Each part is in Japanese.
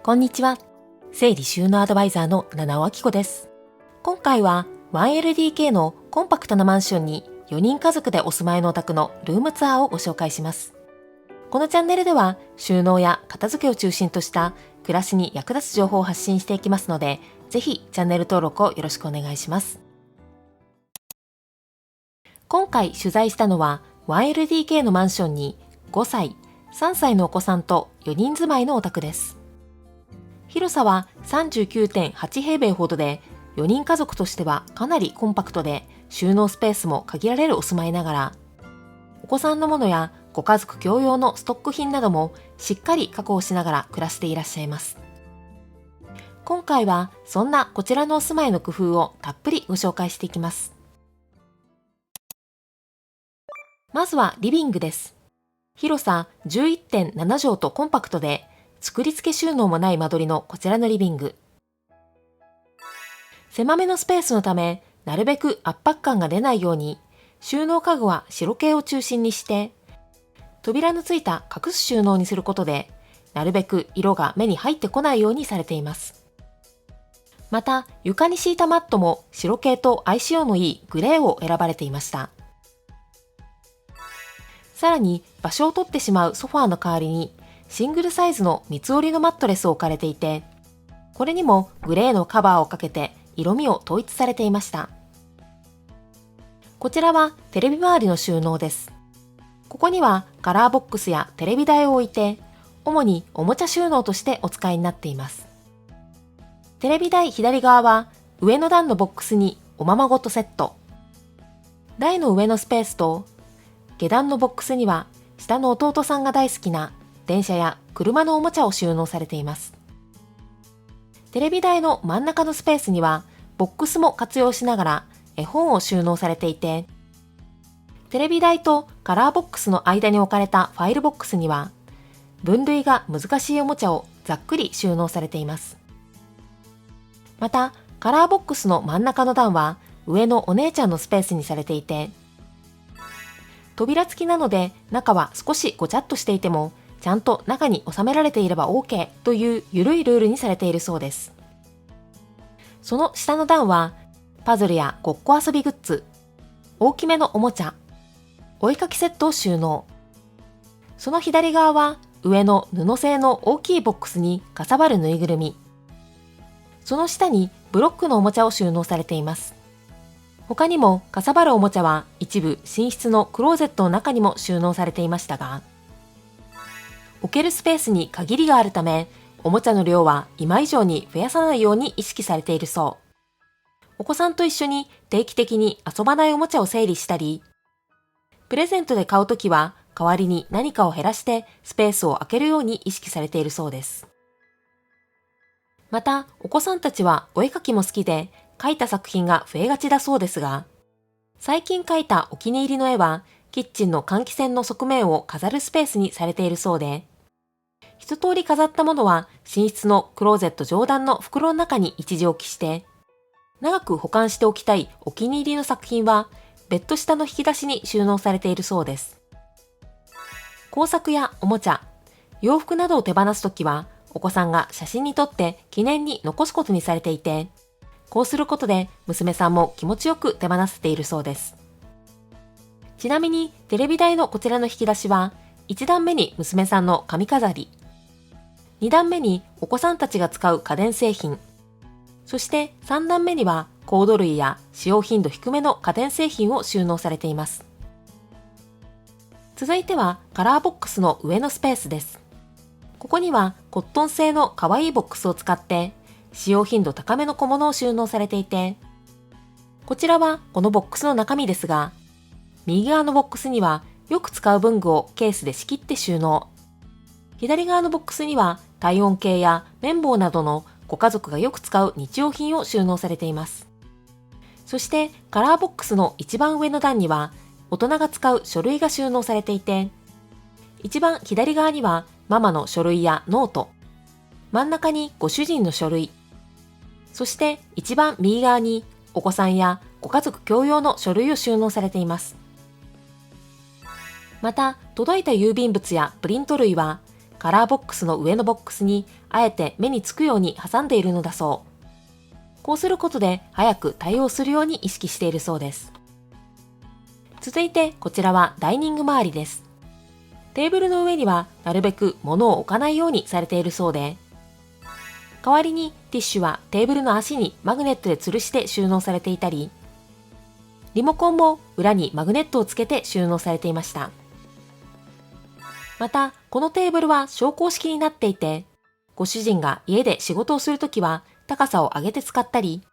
こんにちは。整理収納アドバイザーの七尾明子です。今回は 1LDK のコンパクトなマンションに4人家族でお住まいのお宅のルームツアーをご紹介します。このチャンネルでは収納や片付けを中心とした暮らしに役立つ情報を発信していきますので、ぜひチャンネル登録をよろしくお願いします。今回取材したのは 1LDK のマンションに5歳、3歳のお子さんと4人住まいのお宅です。広さは 39.8 平米ほどで、4人家族としてはかなりコンパクトで、収納スペースも限られるお住まいながら、お子さんのものやご家族共用のストック品などもしっかり確保しながら暮らしていらっしゃいます。今回はそんなこちらのお住まいの工夫をたっぷりご紹介していきます。まずはリビングです。広さ 11.7 畳とコンパクトで、作り付け収納もない間取りのこちらのリビング。狭めのスペースのため、なるべく圧迫感が出ないように、収納家具は白系を中心にして、扉のついた隠す収納にすることで、なるべく色が目に入ってこないようにされています。また、床に敷いたマットも白系と相性のいいグレーを選ばれていました。さらに、場所を取ってしまうソファーの代わりに、シングルサイズの三つ折りのマットレスを置かれていて、これにもグレーのカバーをかけて色味を統一されていました。こちらはテレビ周りの収納です。ここにはカラーボックスやテレビ台を置いて、主におもちゃ収納としてお使いになっています。テレビ台左側は上の段のボックスにおままごとセット。台の上のスペースと下段のボックスには下の弟さんが大好きな電車や車のおもちゃを収納されています。テレビ台の真ん中のスペースにはボックスも活用しながら絵本を収納されていて、テレビ台とカラーボックスの間に置かれたファイルボックスには分類が難しいおもちゃをざっくり収納されています。また、カラーボックスの真ん中の段は上のお姉ちゃんのスペースにされていて、扉付きなので中は少しごちゃっとしていてもちゃんと中に収められていれば OK という緩いルールにされているそうです。その下の段はパズルやごっこ遊びグッズ、大きめのおもちゃ、お絵かきセットを収納。その左側は上の布製の大きいボックスにかさばるぬいぐるみ。その下にブロックのおもちゃを収納されています。他にもかさばるおもちゃは一部寝室のクローゼットの中にも収納されていましたが、置けるスペースに限りがあるため、おもちゃの量は今以上に増やさないように意識されているそう。お子さんと一緒に定期的に遊ばないおもちゃを整理したり、プレゼントで買うときは代わりに何かを減らしてスペースを空けるように意識されているそうです。また、お子さんたちはお絵かきも好きで、描いた作品が増えがちだそうですが、最近描いたお気に入りの絵は、キッチンの換気扇の側面を飾るスペースにされているそうで、一通り飾ったものは寝室のクローゼット上段の袋の中に一時置きして、長く保管しておきたいお気に入りの作品はベッド下の引き出しに収納されているそうです。工作やおもちゃ、洋服などを手放すときはお子さんが写真に撮って記念に残すことにされていて、こうすることで娘さんも気持ちよく手放せているそうです。ちなみにテレビ台のこちらの引き出しは1段目に娘さんの髪飾り、2段目にお子さんたちが使う家電製品、そして3段目にはコード類や使用頻度低めの家電製品を収納されています。続いてはカラーボックスの上のスペースです。ここにはコットン製の可愛いボックスを使って使用頻度高めの小物を収納されていて、こちらはこのボックスの中身ですが、右側のボックスにはよく使う文具をケースで仕切って収納。左側のボックスには体温計や綿棒などのご家族がよく使う日用品を収納されています。そしてカラーボックスの一番上の段には大人が使う書類が収納されていて、一番左側にはママの書類やノート、真ん中にご主人の書類、そして一番右側にお子さんやご家族共用の書類を収納されています。また、届いた郵便物やプリント類はカラーボックスの上のボックスにあえて目につくように挟んでいるのだそう。こうすることで早く対応するように意識しているそうです。続いてこちらはダイニング周りです。テーブルの上にはなるべく物を置かないようにされているそうで、代わりにティッシュはテーブルの足にマグネットで吊るして収納されていたり、リモコンも裏にマグネットをつけて収納されていました。また、このテーブルは昇降式になっていて、ご主人が家で仕事をするときは高さを上げて使ったり、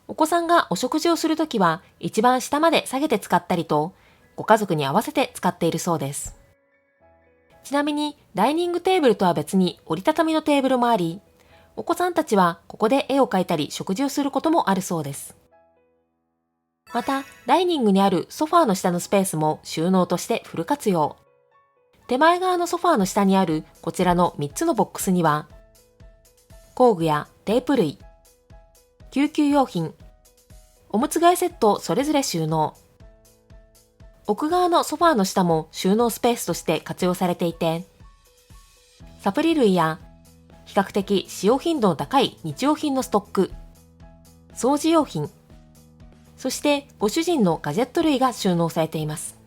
お子さんがお食事をするときは一番下まで下げて使ったりと、ご家族に合わせて使っているそうです。ちなみに、ダイニングテーブルとは別に折りたたみのテーブルもあり、お子さんたちはここで絵を描いたり食事をすることもあるそうです。また、ダイニングにあるソファーの下のスペースも収納としてフル活用。手前側のソファーの下にあるこちらの3つのボックスには、工具やテープ類、救急用品、おむつ替えセットをそれぞれ収納。奥側のソファーの下も収納スペースとして活用されていて、サプリ類や比較的使用頻度の高い日用品のストック、掃除用品、そしてご主人のガジェット類が収納されています。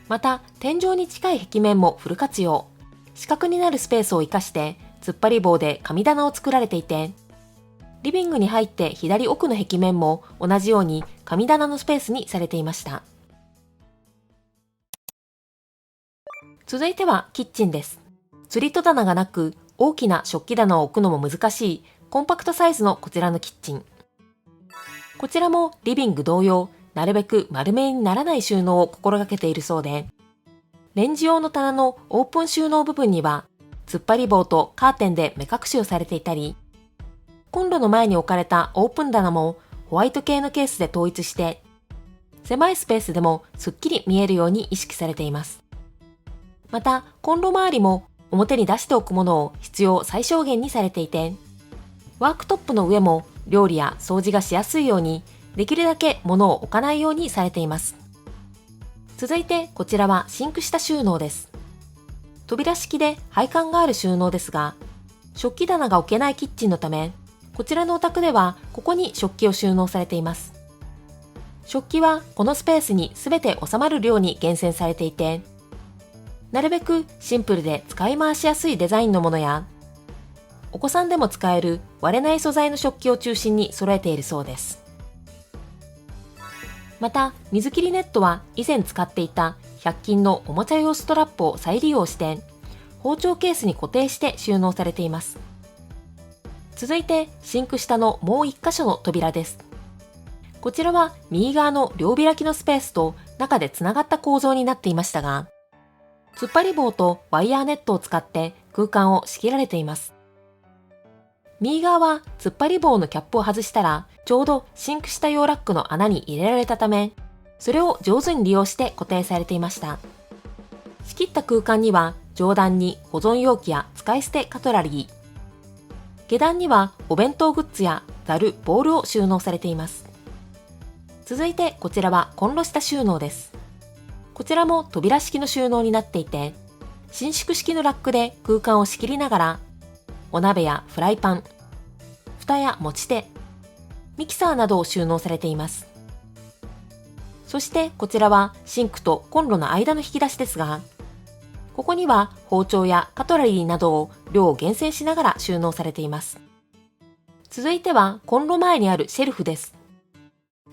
また、天井に近い壁面もフル活用。四角になるスペースを生かして、突っ張り棒で神棚を作られていて、リビングに入って左奥の壁面も同じように神棚のスペースにされていました。続いてはキッチンです。釣り戸棚がなく、大きな食器棚を置くのも難しいコンパクトサイズのこちらのキッチン。こちらもリビング同様、なるべく丸めにならない収納を心がけているそうで、レンジ用の棚のオープン収納部分には、突っ張り棒とカーテンで目隠しをされていたり、コンロの前に置かれたオープン棚もホワイト系のケースで統一して、狭いスペースでもすっきり見えるように意識されています。また、コンロ周りも表に出しておくものを必要最小限にされていて、ワークトップの上も料理や掃除がしやすいように、できるだけ物を置かないようにされています。続いてこちらはシンク下収納です。扉式で配管がある収納ですが、食器棚が置けないキッチンのため、こちらのお宅ではここに食器を収納されています。食器はこのスペースに全て収まる量に厳選されていて、なるべくシンプルで使い回しやすいデザインのものや、お子さんでも使える割れない素材の食器を中心に揃えているそうです。また、水切りネットは以前使っていた100均のおもちゃ用ストラップを再利用して、包丁ケースに固定して収納されています。続いて、シンク下のもう1箇所の扉です。こちらは右側の両開きのスペースと中でつながった構造になっていましたが、突っ張り棒とワイヤーネットを使って空間を仕切られています。右側は突っ張り棒のキャップを外したら、ちょうどシンク下用ラックの穴に入れられたため、それを上手に利用して固定されていました。仕切った空間には上段に保存容器や使い捨てカトラリー、下段にはお弁当グッズやざる、ボウルを収納されています。続いてこちらはコンロ下収納です。こちらも扉式の収納になっていて、伸縮式のラックで空間を仕切りながら、お鍋やフライパン、蓋や持ち手、ミキサーなどを収納されています。そしてこちらはシンクとコンロの間の引き出しですが、ここには包丁やカトラリーなどを量を厳選しながら収納されています。続いてはコンロ前にあるシェルフです。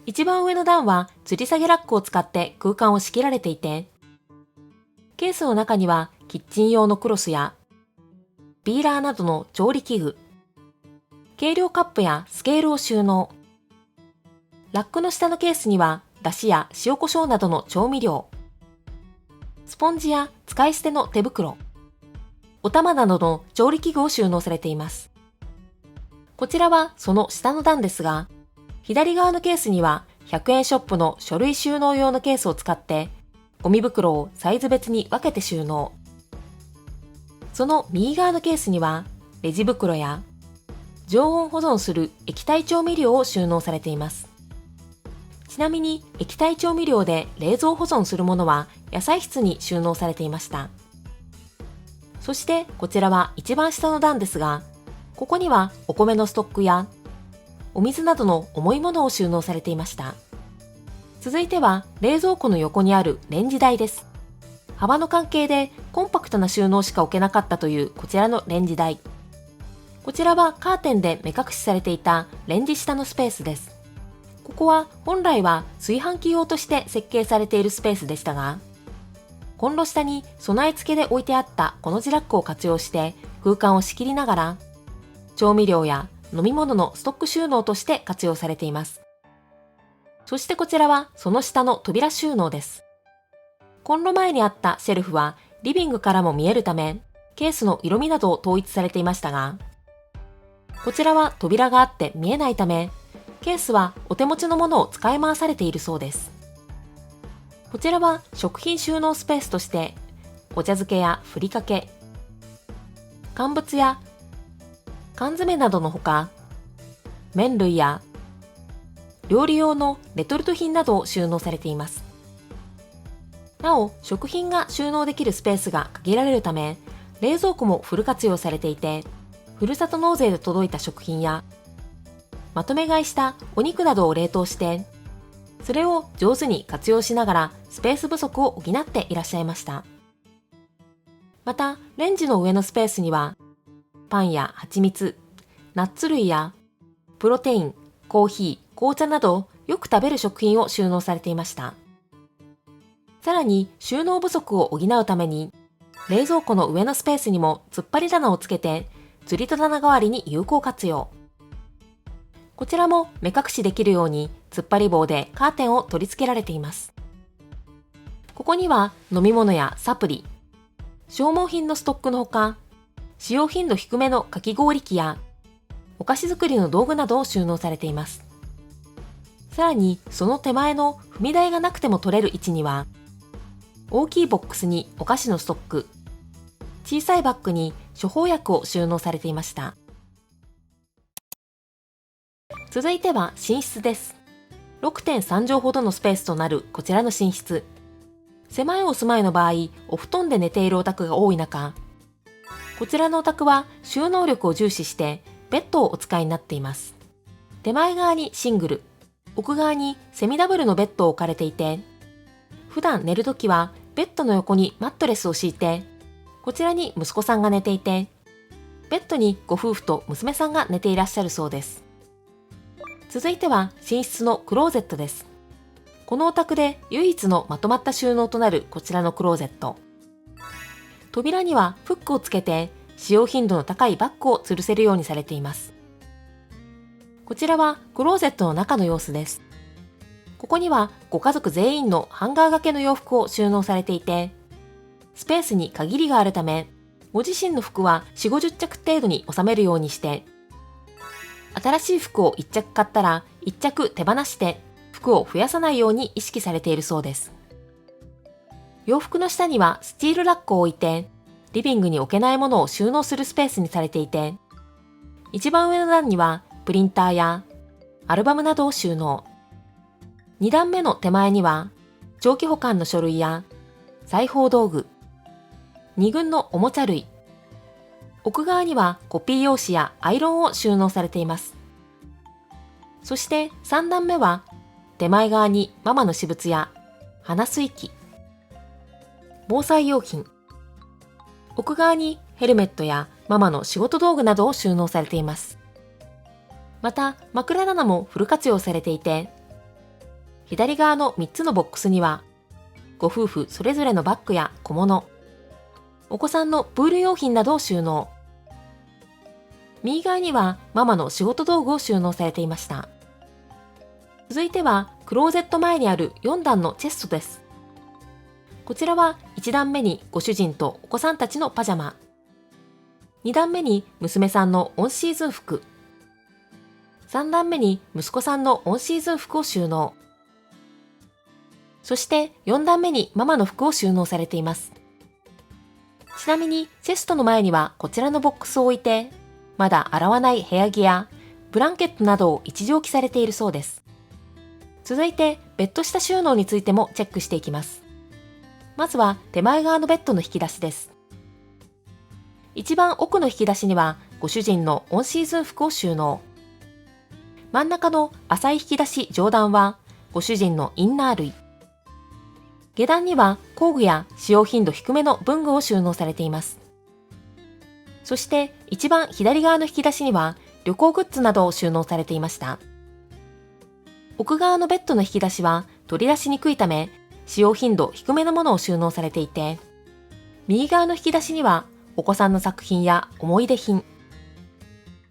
一番上の段は吊り下げラックを使って空間を仕切られていて、ケースの中にはキッチン用のクロスやビーラーなどの調理器具、計量カップやスケールを収納。ラックの下のケースにはだしや塩コショウなどの調味料、スポンジや使い捨ての手袋、お玉などの調理器具を収納されています。こちらはその下の段ですが、左側のケースには100円ショップの書類収納用のケースを使ってゴミ袋をサイズ別に分けて収納。その右側のケースにはレジ袋や常温保存する液体調味料を収納されています。ちなみに液体調味料で冷蔵保存するものは野菜室に収納されていました。そしてこちらは一番下の段ですが、ここにはお米のストックやお水などの重いものを収納されていました。続いては冷蔵庫の横にあるレンジ台です。幅の関係でコンパクトな収納しか置けなかったというこちらのレンジ台。こちらはカーテンで目隠しされていたレンジ下のスペースです。ここは本来は炊飯器用として設計されているスペースでしたが、コンロ下に備え付けで置いてあったこのジラックを活用して空間を仕切りながら、調味料や飲み物のストック収納として活用されています。そしてこちらはその下の扉収納です。コンロ前にあったシェルフはリビングからも見えるため、ケースの色味などを統一されていましたが、こちらは扉があって見えないため、ケースはお手持ちのものを使い回されているそうです。こちらは食品収納スペースとして、お茶漬けやふりかけ、乾物や缶詰などのほか、麺類や料理用のレトルト品などを収納されています。なお、食品が収納できるスペースが限られるため、冷蔵庫もフル活用されていて、ふるさと納税で届いた食品や、まとめ買いしたお肉などを冷凍して、それを上手に活用しながらスペース不足を補っていらっしゃいました。また、レンジの上のスペースには、パンや蜂蜜、ナッツ類やプロテイン、コーヒー、紅茶などよく食べる食品を収納されていました。さらに収納不足を補うために、冷蔵庫の上のスペースにも突っ張り棚をつけて、吊り戸棚代わりに有効活用。こちらも目隠しできるように突っ張り棒でカーテンを取り付けられています。ここには飲み物やサプリ、消耗品のストックのほか、使用頻度低めのかき氷機やお菓子作りの道具などを収納されています。さらにその手前の踏み台がなくても取れる位置には、大きいボックスにお菓子のストック、小さいバッグに処方薬を収納されていました。続いては寝室です。6.3 畳ほどのスペースとなるこちらの寝室。狭いお住まいの場合、お布団で寝ているお宅が多い中、こちらのお宅は収納力を重視してベッドをお使いになっています。手前側にシングル、奥側にセミダブルのベッドを置かれていて、普段寝るときはベッドの横にマットレスを敷いて、こちらに息子さんが寝ていて、ベッドにご夫婦と娘さんが寝ていらっしゃるそうです。続いては寝室のクローゼットです。このお宅で唯一のまとまった収納となるこちらのクローゼット。扉にはフックをつけて使用頻度の高いバッグを吊るせるようにされています。こちらはクローゼットの中の様子です。ここにはご家族全員のハンガー掛けの洋服を収納されていて、スペースに限りがあるため、ご自身の服は4、50着程度に収めるようにして、新しい服を1着買ったら1着手放して服を増やさないように意識されているそうです。洋服の下にはスチールラックを置いて、リビングに置けないものを収納するスペースにされていて、一番上の段にはプリンターやアルバムなどを収納。2段目の手前には長期保管の書類や裁縫道具、2軍のおもちゃ類、奥側にはコピー用紙やアイロンを収納されています。そして3段目は手前側にママの私物や鼻水器、防災用品、奥側にヘルメットやママの仕事道具などを収納されています。また枕棚もフル活用されていて、左側の3つのボックスにはご夫婦それぞれのバッグや小物、お子さんのプール用品などを収納。右側にはママの仕事道具を収納されていました。続いてはクローゼット前にある4段のチェストです。こちらは1段目にご主人とお子さんたちのパジャマ、2段目に娘さんのオンシーズン服、3段目に息子さんのオンシーズン服を収納。そして4段目にママの服を収納されています。ちなみにチェストの前にはこちらのボックスを置いて、まだ洗わない部屋着やブランケットなどを一時置きされているそうです。続いてベッド下収納についてもチェックしていきます。まずは手前側のベッドの引き出しです。一番奥の引き出しにはご主人のオンシーズン服を収納。真ん中の浅い引き出し上段はご主人のインナー類。下段には工具や使用頻度低めの文具を収納されています。そして一番左側の引き出しには旅行グッズなどを収納されていました。奥側のベッドの引き出しは取り出しにくいため、使用頻度低めのものを収納されていて、右側の引き出しにはお子さんの作品や思い出品。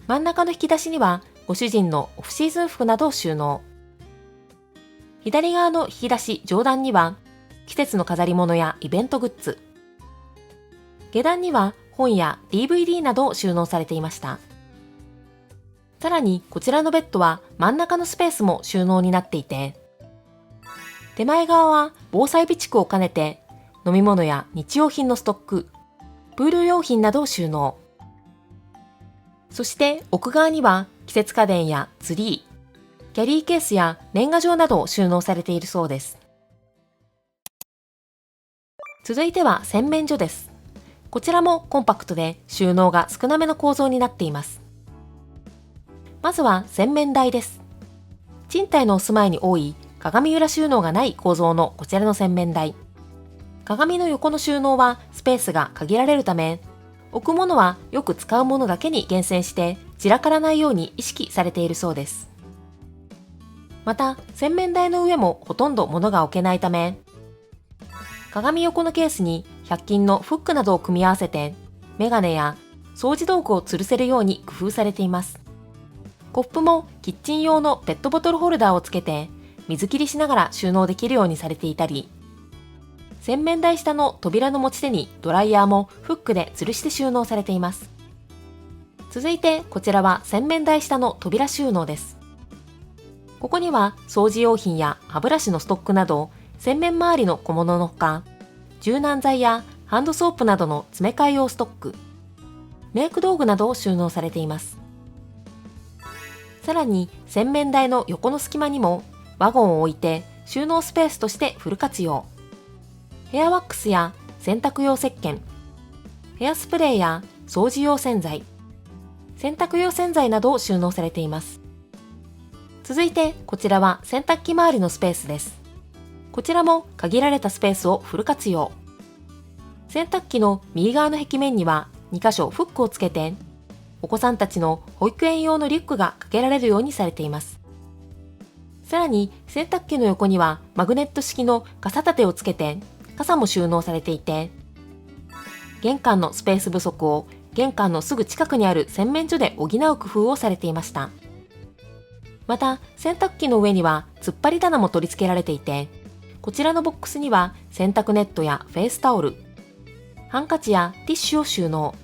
真ん中の引き出しにはご主人のオフシーズン服などを収納。左側の引き出し上段には季節の飾り物やイベントグッズ。下段には本や DVD などを収納されていました。さらにこちらのベッドは真ん中のスペースも収納になっていて、手前側は防災備蓄を兼ねて飲み物や日用品のストック、プール用品などを収納。そして奥側には季節家電やツリー、キャリーケースや年賀状などを収納されているそうです。続いては洗面所です。こちらもコンパクトで収納が少なめの構造になっています。まずは洗面台です。賃貸のお住まいに多い鏡裏収納がない構造のこちらの洗面台。鏡の横の収納はスペースが限られるため、置くものはよく使うものだけに厳選して散らからないように意識されているそうです。また、洗面台の上もほとんど物が置けないため、鏡横のケースに100均のフックなどを組み合わせて、メガネや掃除道具を吊るせるように工夫されています。コップもキッチン用のペットボトルホルダーをつけて、水切りしながら収納できるようにされていたり、洗面台下の扉の持ち手にドライヤーもフックで吊るして収納されています。続いてこちらは洗面台下の扉収納です。ここには掃除用品や歯ブラシのストックなど、洗面周りの小物のほか、柔軟剤やハンドソープなどの詰め替え用ストック、メイク道具などを収納されています。さらに洗面台の横の隙間にもワゴンを置いて収納スペースとしてフル活用。ヘアワックスや洗濯用石鹸、ヘアスプレーや掃除用洗剤、洗濯用洗剤などを収納されています。続いてこちらは洗濯機周りのスペースです。こちらも限られたスペースをフル活用。洗濯機の右側の壁面には2箇所フックをつけて、お子さんたちの保育園用のリュックがかけられるようにされています。さらに洗濯機の横にはマグネット式の傘立てをつけて、傘も収納されていて、玄関のスペース不足を玄関のすぐ近くにある洗面所で補う工夫をされていました。また、洗濯機の上には突っ張り棚も取り付けられていて、こちらのボックスには洗濯ネットやフェイスタオル、ハンカチやティッシュを収納。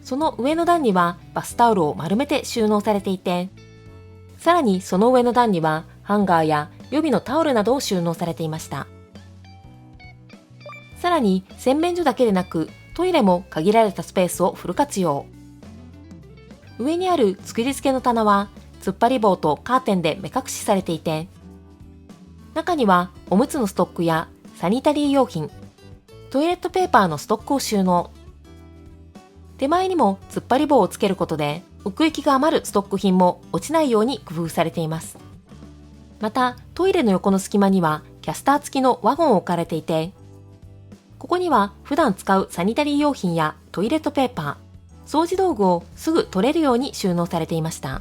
その上の段にはバスタオルを丸めて収納されていて、さらにその上の段にはハンガーや予備のタオルなどを収納されていました。さらに洗面所だけでなくトイレも限られたスペースをフル活用。上にある作り付けの棚は突っ張り棒とカーテンで目隠しされていて、中にはおむつのストックやサニタリー用品、トイレットペーパーのストックを収納。手前にも突っ張り棒をつけることで奥行きが余るストック品も落ちないように工夫されています。またトイレの横の隙間にはキャスター付きのワゴンを置かれていて、ここには普段使うサニタリー用品やトイレットペーパー、掃除道具をすぐ取れるように収納されていました。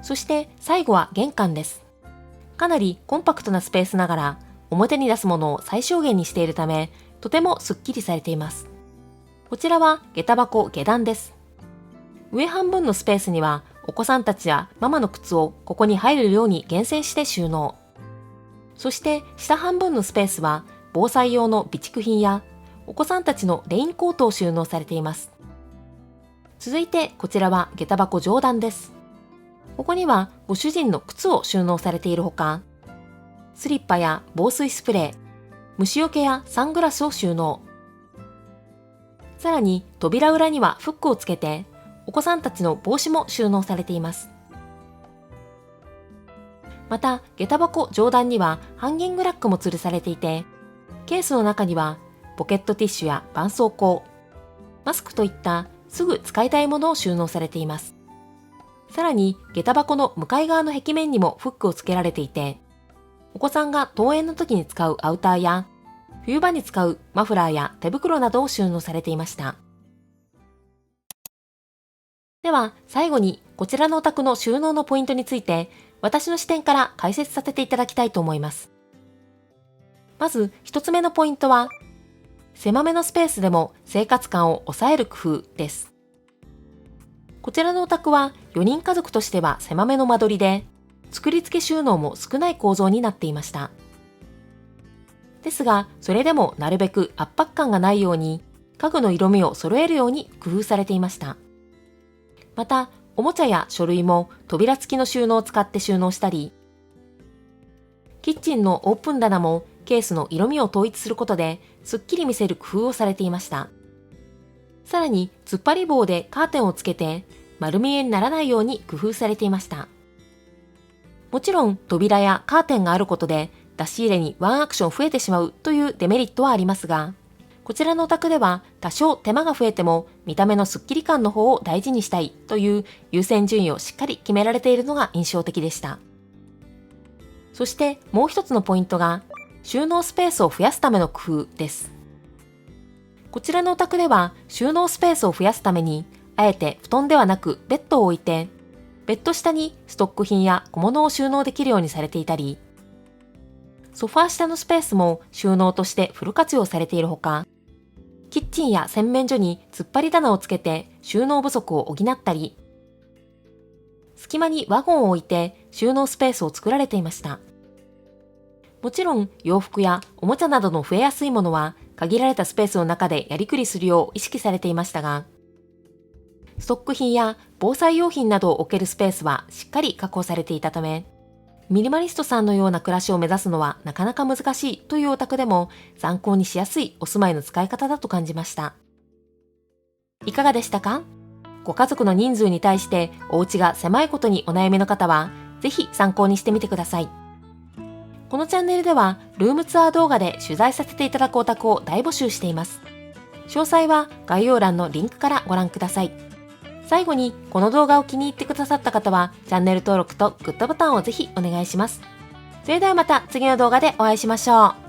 そして最後は玄関です。かなりコンパクトなスペースながら表に出すものを最小限にしているため、とてもスッキリされています。こちらは下駄箱下段です。上半分のスペースにはお子さんたちやママの靴をここに入るように厳選して収納。そして下半分のスペースは防災用の備蓄品やお子さんたちのレインコートを収納されています。続いてこちらは下駄箱上段です。ここにはご主人の靴を収納されているほか、スリッパや防水スプレー、虫除けやサングラスを収納。さらに扉裏にはフックをつけて、お子さんたちの帽子も収納されています。また、下駄箱上段にはハンギングラックも吊るされていて、ケースの中にはポケットティッシュや絆創膏、マスクといったすぐ使いたいものを収納されています。さらに下駄箱の向かい側の壁面にもフックをつけられていて、お子さんが登園の時に使うアウターや冬場に使うマフラーや手袋などを収納されていました。では最後にこちらのお宅の収納のポイントについて私の視点から解説させていただきたいと思います。まず一つ目のポイントは、狭めのスペースでも生活感を抑える工夫です。こちらのお宅は4人家族としては狭めの間取りで、作り付け収納も少ない構造になっていました。ですが、それでもなるべく圧迫感がないように、家具の色味を揃えるように工夫されていました。また、おもちゃや書類も扉付きの収納を使って収納したり、キッチンのオープン棚もケースの色味を統一することですっきり見せる工夫をされていました。さらに、突っ張り棒でカーテンをつけて丸見えにならないように工夫されていました。もちろん扉やカーテンがあることで出し入れにワンアクション増えてしまうというデメリットはありますが、こちらのお宅では多少手間が増えても見た目のスッキリ感の方を大事にしたいという優先順位をしっかり決められているのが印象的でした。そしてもう一つのポイントが収納スペースを増やすための工夫です。こちらのお宅では収納スペースを増やすためにあえて布団ではなくベッドを置いて、ベッド下にストック品や小物を収納できるようにされていたり、ソファー下のスペースも収納としてフル活用されているほか、キッチンや洗面所に突っ張り棚をつけて収納不足を補ったり、隙間にワゴンを置いて収納スペースを作られていました。もちろん洋服やおもちゃなどの増えやすいものは限られたスペースの中でやりくりするよう意識されていましたが、ストック品や防災用品などを置けるスペースはしっかり確保されていたため、ミニマリストさんのような暮らしを目指すのはなかなか難しいというお宅でも参考にしやすいお住まいの使い方だと感じました。いかがでしたか？ご家族の人数に対してお家が狭いことにお悩みの方は、ぜひ参考にしてみてください。このチャンネルではルームツアー動画で取材させていただくお宅を大募集しています。詳細は概要欄のリンクからご覧ください。最後にこの動画を気に入ってくださった方はチャンネル登録とグッドボタンをぜひお願いします。それではまた次の動画でお会いしましょう。